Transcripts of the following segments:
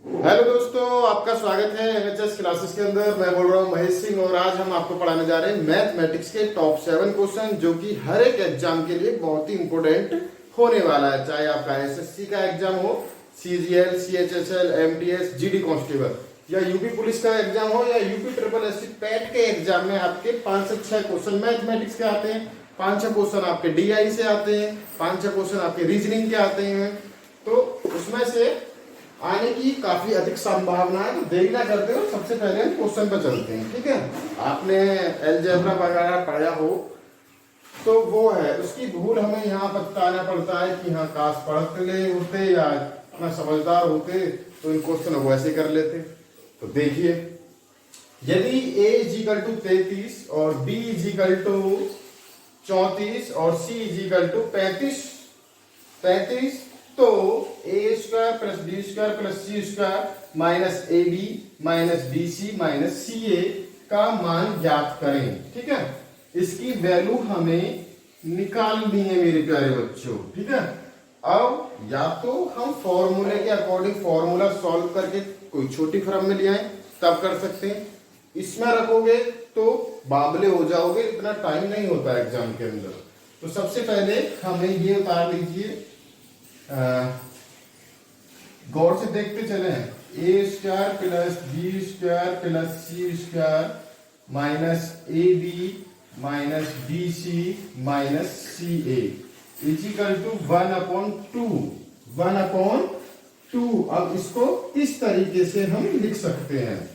Hello दोस्तों, आपका स्वागत है एमएचएस क्लासेस के अंदर। मैं बोल रहा हूँ महेश सिंह और आज हम आपको पढ़ाने जा रहे हैं मैथमेटिक्स के टॉप 7 क्वेश्चन जो कि हर एक एग्जाम के लिए बहुत ही इंपॉर्टेंट होने वाला है। चाहे आपका एसएससी का एग्जाम हो, CGL, CHSL, MTS, GD constable या यूपी पुलिस का एग्जाम हो या यूपी ट्रिपल एससी पैट के एग्जाम में आपके 5 से 6 क्वेश्चन मैथमेटिक्स के आते हैं, 5-6 क्वेश्चन आपके डीआई से आते हैं, 5-6 क्वेश्चन आपके रीजनिंग के आते हैं। तो उसमें से आने की काफी अधिक संभावना है। तो देरी ना करते हो, सबसे पहले हम क्वेश्चन पे चलते हैं। ठीक है, आपने अलजेब्रा वगैरह पढ़ा हो तो वो है, उसकी भूल हमें यहाँ पर बताना पड़ता है कि हाँ काश पढ़ते ले होते या अपना समझदार होते तो इन क्वेश्चन को ऐसे कर लेते। तो देखिए, यदि a इजिकल टू 33 और b इजिकल टू 34 और c इजिकल टू 35 तो A square plus B square plus C square minus A B minus B C minus C A का मान ज्ञात करें। ठीक है, इसकी वैल्यू हमें निकालनी है मेरे प्यारे बच्चों। ठीक है, अब या तो हम फॉर्मूले के अकॉर्डिंग फॉर्मूला सॉल्व करके कोई छोटी फॉर्म में ले आए तब कर सकते हैं। इसमें रखोगे तो बाबले हो जाओगे, इतना टाइम नहीं होता एग्जाम के अंदर। तो सबसे पहले हमें ये उतार लीजिए, गौर से देखते चले। A square plus B square plus C square minus A B minus B C minus C A is equal to 1/2। अब इसको इस तरीके से हम लिख सकते हैं,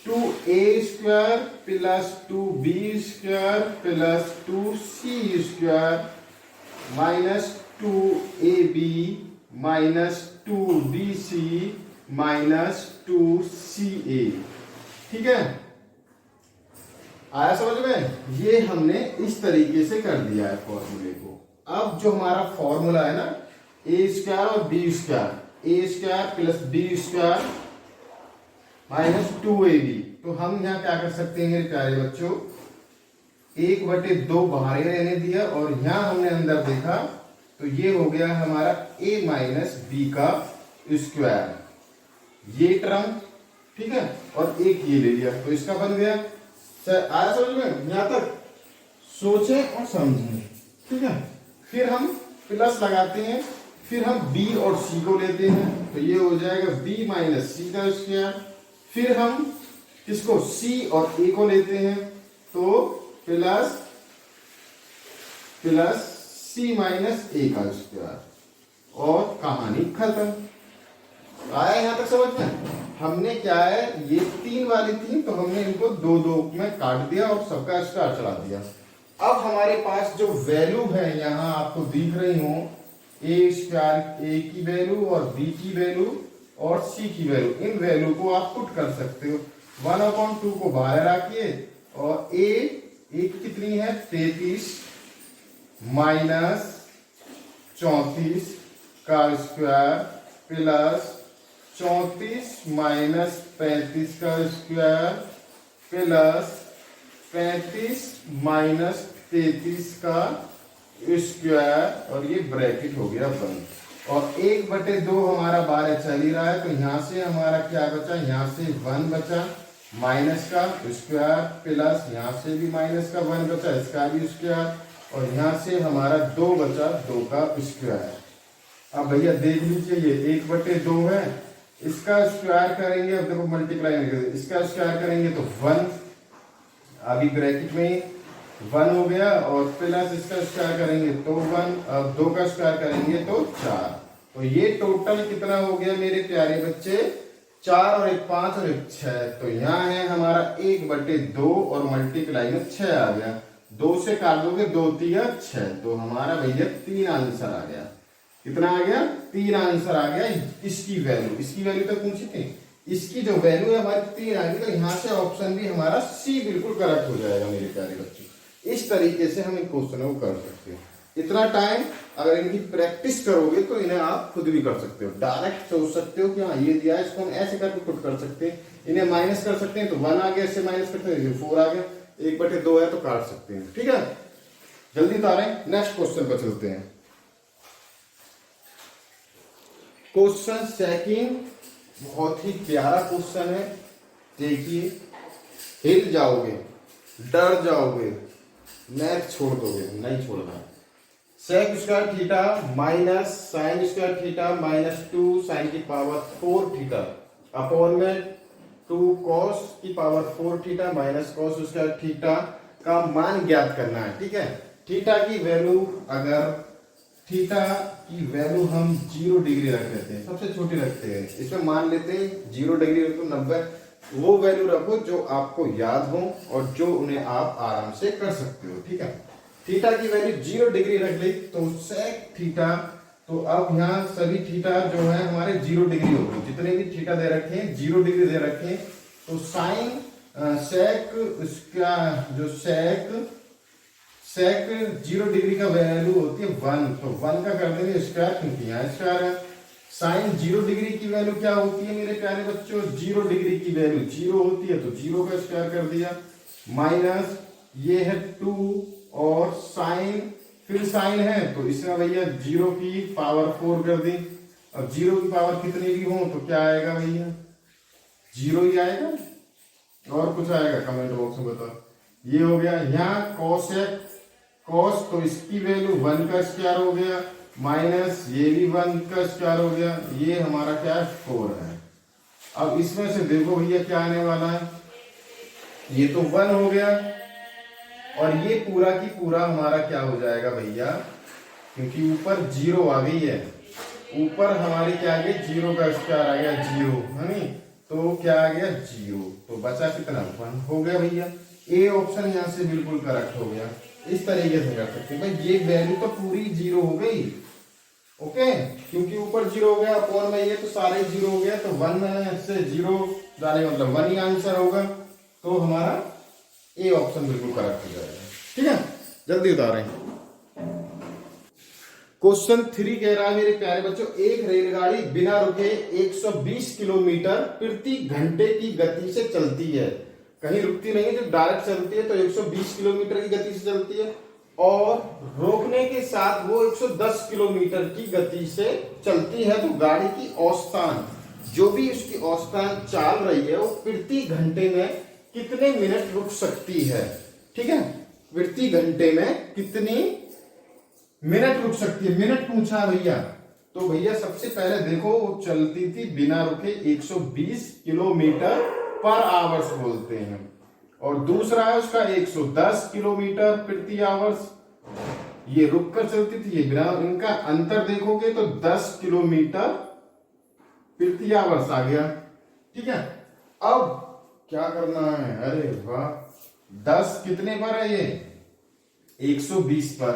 2a square plus 2b square plus 2c square minus 2ab minus 2bc minus 2ca। ठीक है, आया समझ में? ये हमने इस तरीके से कर दिया है फॉर्मूले को। अब जो हमारा फॉर्मूला है ना, ए स्क्वायर और B square, A square plus B square minus 2ab, तो हम यहाँ क्या कर सकते हैं मेरे प्यारे बच्चों, 1/2 बाहर रहने दिया और यहां हमने अंदर देखा तो ये हो गया हमारा a माइनस बी का स्क्वायर, ये टर्म। ठीक है, और एक ये ले लिया तो इसका बन गया। आया समझ में? यहां तक सोचें और समझें। ठीक है, फिर हम प्लस लगाते हैं, फिर हम b और c को लेते हैं तो ये हो जाएगा b माइनस सी का स्क्वायर। फिर हम किसको, c और a को लेते हैं तो प्लस सी माइनस ए का स्क्वायर और कहानी खत्म। आया यहां तक समझ में? हमने क्या है, ये 3 वाली थी तो हमने इनको 2-2 में काट दिया और सबका स्क्वायर चढ़ा दिया। अब हमारे पास जो वैल्यू है यहां आपको दिख रही हो, ए स्क्वायर, ए की वैल्यू और बी की वैल्यू और सी की वैल्यू, इन वैल्यू को आप पुट कर सकते हो। 1/2 को बाहर रखिए और एक कितनी है, 33 माइनस 34 का स्क्वायर प्लस 34 माइनस 35 का स्क्वायर प्लस 35 माइनस 33 का स्क्वायर और ये ब्रैकेट हो गया बंद। और 1/2 हमारा बाहर चल ही रहा है तो यहां से हमारा क्या बचा, यहां से 1 बचा माइनस का स्क्वायर प्लस यहां से भी माइनस का 1 बचा, इसका भी स्क्वायर और यहां से हमारा 2 बचा, 2 का स्क्वायर। अब भैया देख लीजिए, ये 1/2 है, इसका स्क्वायर करेंगे, अब देखो मल्टीप्लाई करेंगे, इसका स्क्वायर करेंगे तो 1, अभी ब्रैकेट में 1 हो गया और प्लस इसका स्क्वायर करेंगे तो 1, अब 2 का स्क्वायर करेंगे तो 4। तो ये टोटल कितना हो गया मेरे प्यारे बच्चे, 4 और 1 5 और 1 6। तो यहाँ है हमारा 1/2 और मल्टीप्लाई में 6 आ गया, 2 से काट दोगे 2 3 6, तो हमारा भैया 3 आंसर आ गया। कितना आ गया, 3 आंसर आ गया। इसकी वैल्यू तो पूछी थी, इसकी जो वैल्यू है हमारी 3 आ गई, तो यहाँ से ऑप्शन भी हमारा सी बिल्कुल करेक्ट हो जाएगा मेरे प्यारे बच्चों। इस तरीके से हम इन क्वेश्चनों को कर सकते हैं। इतना टाइम अगर इनकी प्रैक्टिस करोगे तो इन्हें आप खुद भी कर सकते हो। डायरेक्ट सोच सकते हो कि हाँ ये दिया है, इसको हम ऐसे करके खुद कर सकते हैं। इन्हें माइनस कर सकते हैं तो 1 आ गया, इससे माइनस करते हैं 4 आ गया, 1/2 है तो काट सकते हैं। ठीक है, जल्दी उतारें, नेक्स्ट क्वेश्चन पर चलते हैं। क्वेश्चन सेकंड बहुत ही प्यारा क्वेश्चन है। देखिए, हिल जाओगे, डर जाओगे, मैथ छोड़ दोगे, नहीं छोड़ना। Sec square theta minus sine square theta minus 2 sine की पावर 4 थीटा अपॉन में 2 कॉस की power 4 theta minus cos square theta का मान ज्ञात करना है। ठीक है, थीटा की वैल्यू, अगर थीटा की वैल्यू हम 0 डिग्री रख लेते हैं, सबसे छोटी रखते हैं, इसमें मान लेते हैं 0 डिग्री रखो, 90, वो वैल्यू रखो जो आपको याद हो और जो उन्हें आप आराम से कर सकते हो। ठीक है, थीटा की वैल्यू 0 डिग्री रख ली तो सेक थीटा, तो अब यहाँ सभी थीटा जो है हमारे 0 डिग्री हो गए, जितने भी थीटा दे रखे हैं 0 डिग्री दे रखे हैं। तो साइन सेक उसका जो सेक 0 डिग्री का वैल्यू होती है 1, तो 1 का कर देंगे स्क्वायर, क्योंकि यहाँ स्क्वायर है। साइन 0 डिग्री की वैल्यू क्या होती है मेरे प्यारे बच्चों? 0 डिग्री की वैल्यू 0 होती है, तो 0 का स्क्वायर कर दिया, माइनस ये है 2 और साइन, फिर साइन है तो इसमें भैया 0 की पावर 4 कर दी। अब 0 की पावर कितनी भी हो तो क्या आएगा भैया? 0 ही आएगा, और कुछ आएगा? कमेंट बॉक्स में बताओ। ये हो गया यहाँ कॉसेक कॉस, तो इसकी वैल्यू 1 का स्क्वायर हो गया, माइनस ये भी 1 का स्क्वायर हो गया, ये हमारा क्या है? 4 है। अब इसमें से देखो भैया क्या आने वाला है, ये तो 1 हो गया और ये पूरा की पूरा हमारा क्या हो जाएगा भैया? क्योंकि ऊपर 0 आ गई है, ऊपर हमारी क्या आ गई? 0 का स्क्वायर आ गया 0, है नी? तो क्या आ गया? 0, तो बचा कितना? 1 हो गया भैया। ए ऑप्शन यहाँ से बिल्कुल करेक्ट हो गया। इस तरीके से कर सकते हैं भाई, ये वैल्यू तो पूरी 0 हो गई, ओके, क्योंकि ऊपर 0 हो गया, अपॉन में ये तो सारे 0 हो गया, तो 1 से 0 जाने मतलब 1 ही आंसर होगा, तो हमारा ए ऑप्शन बिल्कुल करेक्ट हो जाएगा। ठीक है, जल्दी उतारें। क्वेश्चन 3 कह रहा है मेरे प्यारे बच्चों, एक रेलगाड़ी बिना रुके 120 किलोमीटर प्रति घंटे की गति से चलती है, कहीं रुकती नहीं है, जो डायरेक्ट चलती है तो 120 किलोमीटर की गति से चलती है, और रोकने के साथ वो 110 किलोमीटर की गति से चलती है। तो गाड़ी की औसतन, जो भी उसकी औसतन चाल रही है, वो प्रति घंटे में कितने मिनट रुक सकती है? ठीक है, प्रति घंटे में कितनी मिनट रुक सकती है? मिनट पूछा भैया, तो भैया सबसे पहले देखो, वो चलती थी बिना रुके 120 किलोमीटर पर आवर्स बोलते हैं, और दूसरा है उसका 110 किलोमीटर प्रति आवर्स, ये रुक कर चलती थी, ये बिना। इनका अंतर देखोगे तो 10 किलोमीटर प्रति आवर्स आ गया। ठीक है, अब क्या करना है? अरे वाह, 10 कितने पर है? ये 120 पर,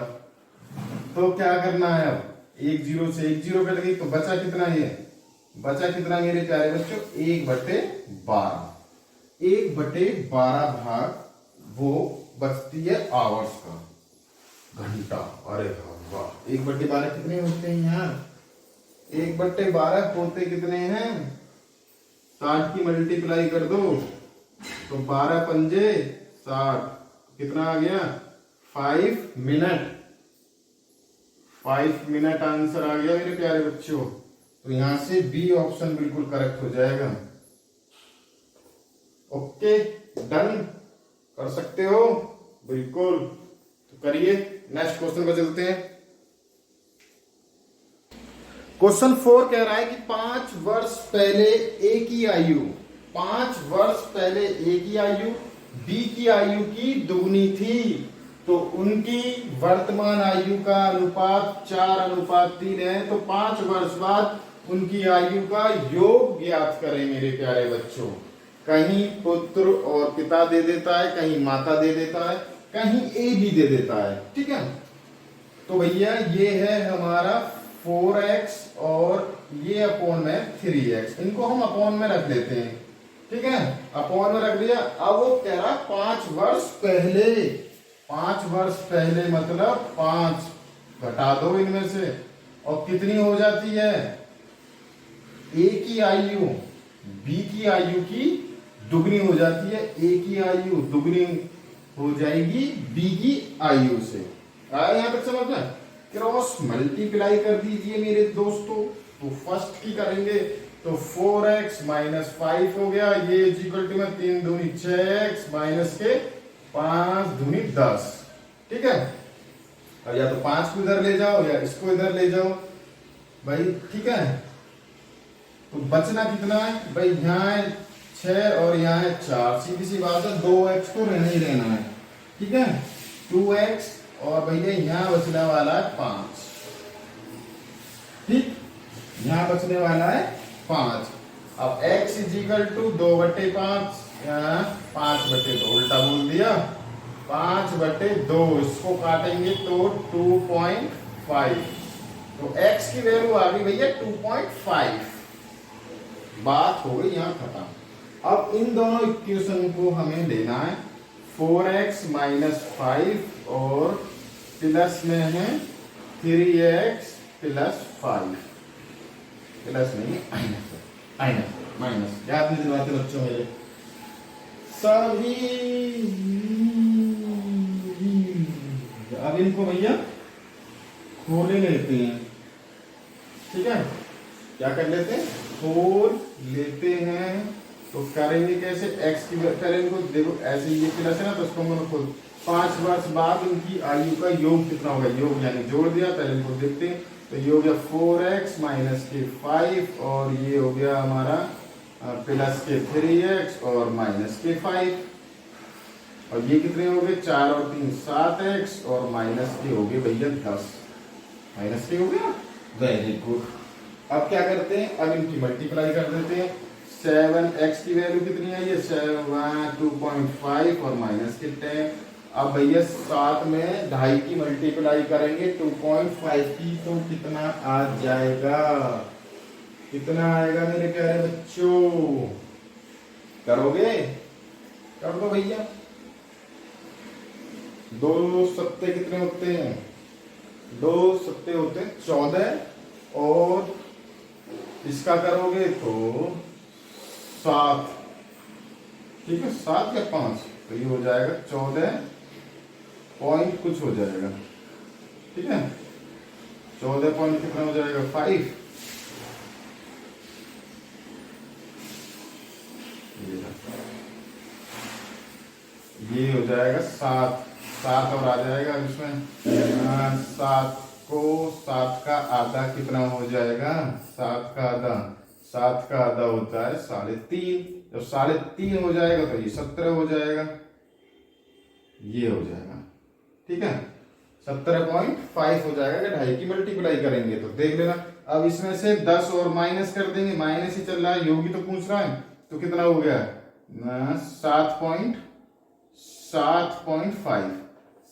तो क्या करना है? अब 1 0 से 1 0 कट गई, तो बचा कितना? ये बचा कितना मेरे प्यारे बच्चों? 1/12, 1/12 भाग वो बचती है आवर्स का, घंटा। अरे वाह, 1/12 कितने होते हैं यार? 1/12 होते कितने हैं? 60 की मल्टीप्लाई कर दो तो 12 पंजे 60, कितना आ गया? 5 मिनट। 5 मिनट आंसर आ गया मेरे प्यारे बच्चों, तो यहां से बी ऑप्शन बिल्कुल करेक्ट हो जाएगा। ओके, डन कर सकते हो बिल्कुल, तो करिए। नेक्स्ट क्वेश्चन पर चलते हैं। क्वेश्चन 4 कह रहा है कि 5 वर्ष पहले ए की आयु, 5 वर्ष पहले ए की आयु बी की आयु की दुगनी थी, तो उनकी वर्तमान आयु का अनुपात 4:3 है, तो 5 वर्ष बाद उनकी आयु का योग ज्ञात करें मेरे प्यारे बच्चों। कहीं पुत्र और पिता दे देता है, कहीं माता दे देता है, कहीं ए भी दे देता है। ठीक है, तो भैया ये है हमारा 4x और ये अपॉन में 3x, इनको हम अपॉन में रख देते हैं। ठीक है, अपॉन में रख दिया। अब वो कह रहा 5 वर्ष पहले, 5 वर्ष पहले मतलब 5 घटा दो इनमें से, और कितनी हो जाती है? ए की आयु बी की आयु की दुगनी हो जाती है, ए की आयु दुगनी हो जाएगी बी की आयु से। आया यहां तक समझ में? क्रॉस मल्टीप्लाई कर दीजिए मेरे दोस्तों, तो फर्स्ट की करेंगे तो 4x माइनस 5 हो गया, ये इज इक्वल टू में 3 दूनी 6x माइनस के 5 दूनी 10। ठीक है, अब या तो 5 को इधर ले जाओ या इसको इधर ले जाओ भाई। ठीक है, तो बचना कितना है भाई, यहाँ है 6 और यहाँ है 4, सीधी सी बात है 2x तो रहना ही रहना है। ठीक है, 2x और भैया यहाँ बचने वाला है 5। ठीक, यहाँ बचने वाला है 5। अब x इज इक्वल टू 2/5, 5/2 उल्टा बोल दिया, 5/2 इसको काटेंगे तो 2.5, तो x की वैल्यू आ गई भैया 2.5। बात हो गई यहाँ खत्म। अब इन दोनों इक्वेशन को हमें लेना है, 4x माइनस 5 और प्लस में है 3x प्लस 5, प्लस नहीं माइनस, याद नहीं दिलवाते बच्चों मेरे सभी। अब इनको भैया खोले लेते हैं। ठीक है, क्या कर लेते हैं, खोल लेते हैं। तो करेंगे कैसे, x की वेक्टर इनको देखो ऐसे, ये प्लस है ना तो इसको हम खोल, 5 वर्ष बाद उनकी आयु का योग कितना होगा, योग यानी जोड़ दिया, पहले इनको देखते हैं। तो ये हो गया 4x माइनस के 5 और ये हो गया हमारा प्लस के 3x और माइनस के 5, और ये कितने हो गए 4 और 3 7x और माइनस के हो गए भैया 10, माइनस के हो गया। Very good. अब क्या करते हैं, अब इनकी मल्टीप्लाई कर देते हैं। 7x की वैल्यू कितनी है, ये 2.5 और माइनस के 10। अब भैया साथ में 2.5 की मल्टीप्लाई करेंगे 2.5 की, तो कितना आ जाएगा, कितना आएगा मेरे प्यारे बच्चों, करोगे, कर दो भैया। 2 सत्ते कितने होते हैं, 2 सत्ते होते हैं 14, और इसका करोगे तो 7। ठीक है, 7 या 5, तो ये हो जाएगा 14 पॉइंट कुछ हो जाएगा। ठीक है, 14 पॉइंट कितना हो जाएगा 5, ये हो जाएगा 7 और आ जाएगा इसमें 7 को 7 का आधा कितना हो जाएगा, 7 का आधा होता है 3.5। जब 3.5 हो जाएगा तो ये 17 हो जाएगा, ये हो जाएगा। ठीक है, 17.5 हो जाएगा। 2.5 की मल्टीप्लाई करेंगे तो देख लेना। अब इसमें से 10 और माइनस कर देंगे, माइनस ही चल रहा है, योगी तो पूछ रहा है, तो कितना हो गया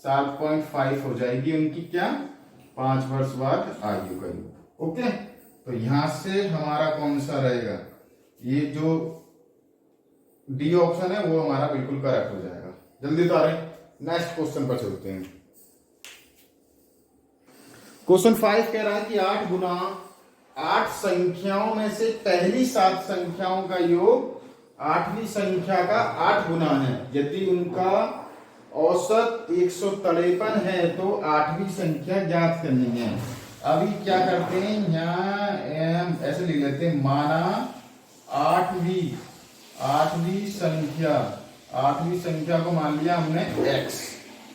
7.5 हो जाएगी उनकी क्या, 5 वर्ष बाद आयु का योग। ओके, तो यहां से हमारा कौन सा रहेगा, ये जो डी ऑप्शन है वो हमारा बिल्कुल करेक्ट हो जाएगा। जल्दी तो आ रहे, नेक्स्ट क्वेश्चन पर चलते हैं। क्वेश्चन 5 कह रहा है कि 8 गुना 8 संख्याओं में से पहली 7 संख्याओं का योग 8वीं संख्या का 8 गुना है, यदि उनका औसत 153 है तो 8वीं संख्या ज्ञात करनी है। अभी क्या करते हैं, यहाँ ऐसे लिख लेते हैं, माना 8वीं संख्या को मान लिया हमने x।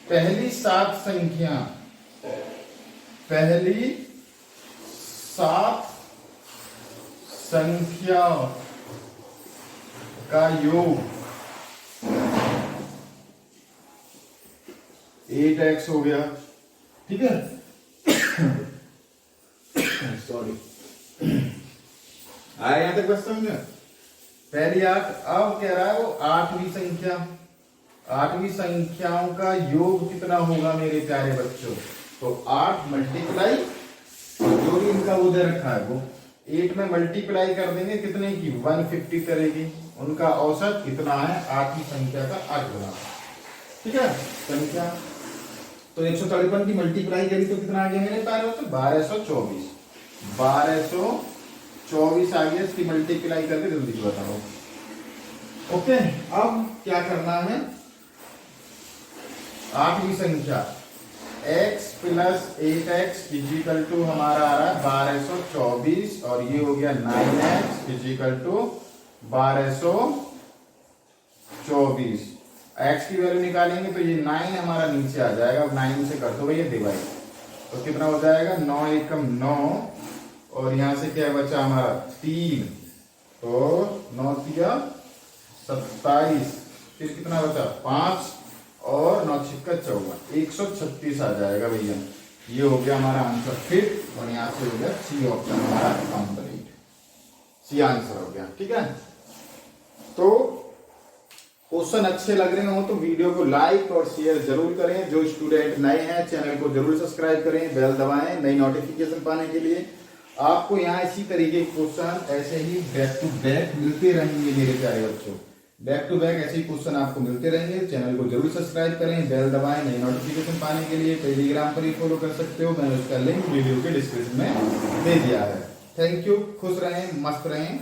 पहली 7 संख्या का योग 8x हो गया। ठीक है, सॉरी, आया यहां तक बस समझ। पहली 8, अब कह रहा है वो 8वीं संख्याओं का योग कितना होगा मेरे प्यारे बच्चों, तो 8 मल्टीप्लाई जो भी इनका उधर रखा है वो 8 में मल्टीप्लाई कर देंगे, कितने की 150 करेगी, उनका औसत कितना है 8वीं संख्या का 8 गुना। ठीक है, संख्या तो 153 की मल्टीप्लाई करी तो कितना आ गया मेरे प्यारे बच्चों, 1224 आ गया। इसकी मल्टीप्लाई करके जल्दी बताओ। ओके, अब क्या करना है, 8वीं संख्या x plus 8x is equal to हमारा आ रहा है 1224 और ये हो गया 9x इजिकल टू 1224। x की वैल्यू निकालेंगे तो ये 9 हमारा नीचे आ जाएगा। अब 9 से कर दो भैया डिवाइड, तो कितना हो जाएगा 9 एकम 9 और यहां से क्या बचा हमारा 3, तो 9 तिया 27, फिर कितना बचा 5 और 9 छिक्का 14, 136 आ जाएगा भैया। ये हो गया हमारा आंसर फिट और यहाँ से हो गया सी ऑप्शन हमारा कंप्लीट, सी आंसर हो गया। ठीक है, तो क्वेश्चन अच्छे लग रहे हो तो वीडियो को लाइक और शेयर जरूर करें। जो स्टूडेंट नए हैं चैनल को जरूर सब्सक्राइब करें, बेल दबाएं नई नोटिफिकेशन पाने के लिए। आपको यहाँ इसी तरीके के क्वेश्चन ऐसे ही बैक टू बैक मिलते रहेंगे मेरे प्यारे बच्चों, बैक टू बैक ऐसे ही क्वेश्चन आपको मिलते रहेंगे। चैनल को जरूर सब्सक्राइब करें, बेल दबाएं नई नोटिफिकेशन पाने के लिए। टेलीग्राम पर ही फॉलो कर सकते हो, मैंने उसका लिंक वीडियो के डिस्क्रिप्शन में दे दिया है। थैंक यू, खुश रहें, मस्त रहें।